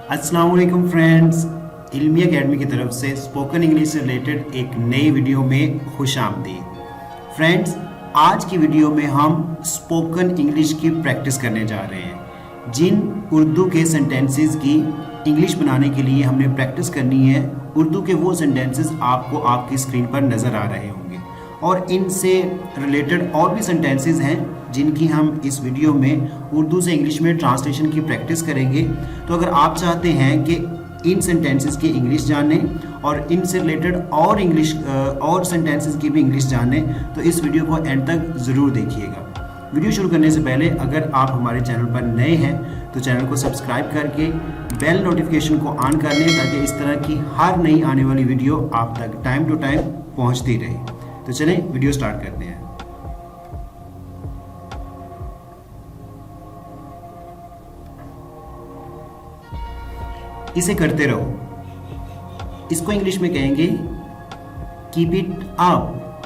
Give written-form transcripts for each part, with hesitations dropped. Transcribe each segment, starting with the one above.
अस्सलाम वालेकुम फ्रेंड्स, इल्मी एकेडमी की तरफ से स्पोकन इंग्लिश से रिलेटेड एक नई वीडियो में खुश आमदीद। फ्रेंड्स, आज की वीडियो में हम स्पोकन इंग्लिश की प्रैक्टिस करने जा रहे हैं। जिन उर्दू के सेंटेंसेस की इंग्लिश बनाने के लिए हमने प्रैक्टिस करनी है, उर्दू के वो सेंटेंसेस आपको आपकी स्क्रीन पर नज़र आ रहे होंगे और इनसे रिलेटेड और भी सेंटेंसेस हैं जिनकी हम इस वीडियो में उर्दू से इंग्लिश में ट्रांसलेशन की प्रैक्टिस करेंगे। तो अगर आप चाहते हैं कि इन सेंटेंसेस की इंग्लिश जानें और इनसे रिलेटेड और सेंटेंसेस की भी इंग्लिश जानें, तो इस वीडियो को एंड तक ज़रूर देखिएगा। वीडियो शुरू करने से पहले अगर आप हमारे चैनल पर नए हैं तो चैनल को सब्सक्राइब करके बेल नोटिफिकेशन को ऑन कर लें ताकि इस तरह की हर नई आने वाली वीडियो आप तक टाइम टू टाइम पहुँचती रहे। तो चलें वीडियो स्टार्ट करते हैं। इसे करते रहो। इसको इंग्लिश में कहेंगे keep it up,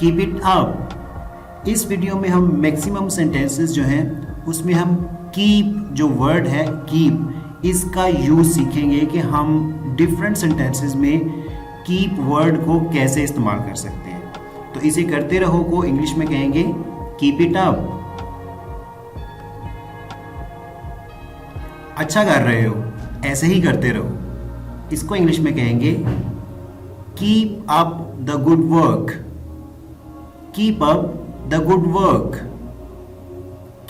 keep it up. इस वीडियो में हम मैक्सिमम सेंटेंसेस जो हैं उसमें हम कीप जो वर्ड है कीप, इसका यूज सीखेंगे कि हम डिफरेंट सेंटेंसेस में कीप वर्ड को कैसे इस्तेमाल कर सकते हैं। तो इसे करते रहो को इंग्लिश में कहेंगे कीप इट अप। अच्छा कर रहे हो, ऐसे ही करते रहो। इसको इंग्लिश में कहेंगे keep up the good work, keep up the good work,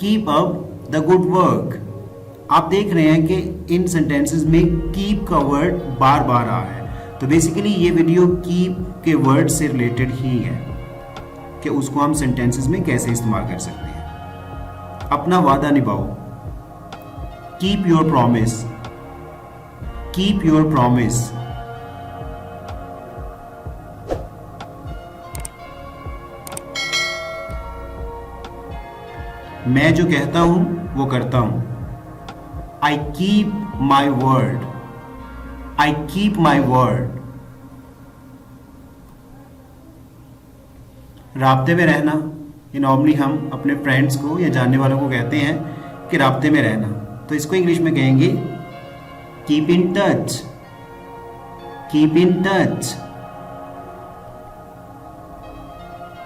keep up the good work. आप देख रहे हैं कि इन सेंटेंसेस में कीप का वर्ड बार बार आ रहा है, तो बेसिकली ये वीडियो कीप के वर्ड से रिलेटेड ही है कि उसको हम सेंटेंसेस में कैसे इस्तेमाल कर सकते हैं। अपना वादा निभाओ, keep your promise, keep your promise. मैं जो कहता हूं वो करता हूं। I keep my word, I keep my word. राब्ते में रहना, ये नॉर्मली हम अपने फ्रेंड्स को या जानने वालों को कहते हैं कि राब्ते में रहना, तो इसको इंग्लिश में कहेंगे keep in touch, keep in touch.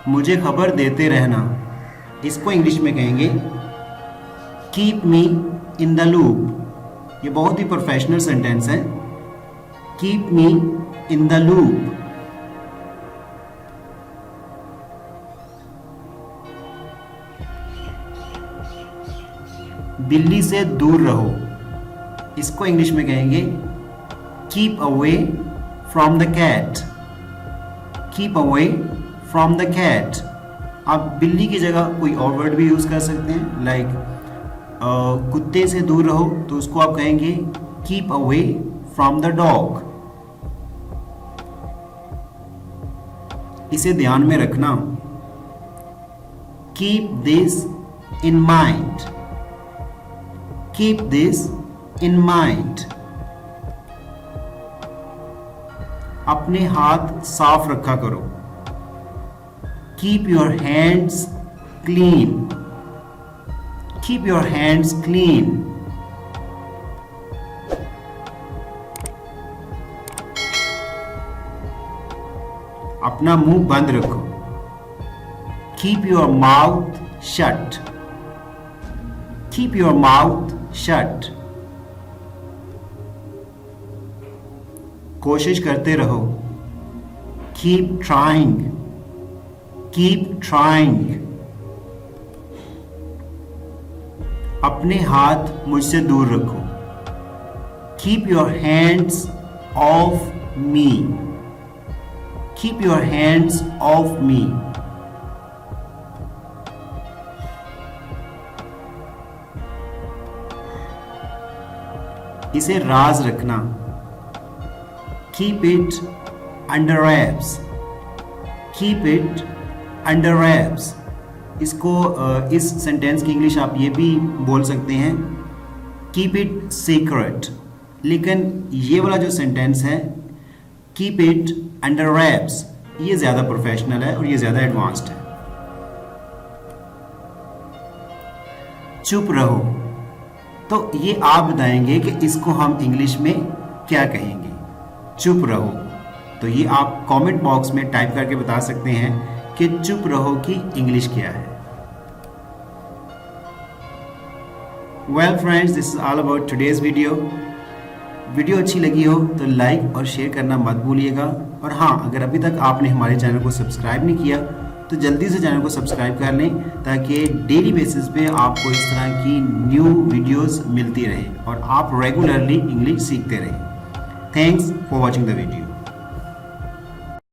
मुझे खबर देते रहना, इसको इंग्लिश में कहेंगे keep me in the loop. ये बहुत ही प्रोफेशनल सेंटेंस है, keep me in the loop. बिल्ली से दूर रहो, इसको इंग्लिश में कहेंगे keep away from the cat, keep away from the cat. आप बिल्ली की जगह कोई और वर्ड भी यूज कर सकते हैं, लाइक कुत्ते से दूर रहो तो उसको आप कहेंगे keep away from the dog. इसे ध्यान में रखना, keep this in mind, keep this in mind. अपने हाथ साफ रखा करो, keep your hands clean, keep your hands clean. अपना मुंह बंद रखो, keep your mouth shut, keep your mouth shut. कोशिश करते रहो, कीप ट्राइंग, कीप ट्राइंग। अपने हाथ मुझसे दूर रखो, keep your hands of me, keep your hands of me. इसे राज रखना, keep it under raps, keep it under raps. इसको इस सेंटेंस की इंग्लिश आप ये भी बोल सकते हैं कीप इट सीक्रेट, लेकिन ये वाला जो सेंटेंस है कीप इट अंडर रैप्स, ये ज़्यादा प्रोफेशनल है और ये ज़्यादा एडवांस्ड है। चुप रहो, तो ये आप बताएंगे कि इसको हम इंग्लिश में क्या कहेंगे। चुप रहो, तो ये आप कमेंट बॉक्स में टाइप करके बता सकते हैं कि चुप रहो की इंग्लिश क्या है। Well friends, this is all about today's video. Video अच्छी लगी हो तो लाइक और शेयर करना मत भूलिएगा। और हाँ, अगर अभी तक आपने हमारे चैनल को सब्सक्राइब नहीं किया तो जल्दी से चैनल को सब्सक्राइब कर लें, ताकि डेली बेसिस पे आपको इस तरह की न्यू वीडियोस मिलती रहे और आप रेगुलरली इंग्लिश सीखते रहें। Thanks for watching the video.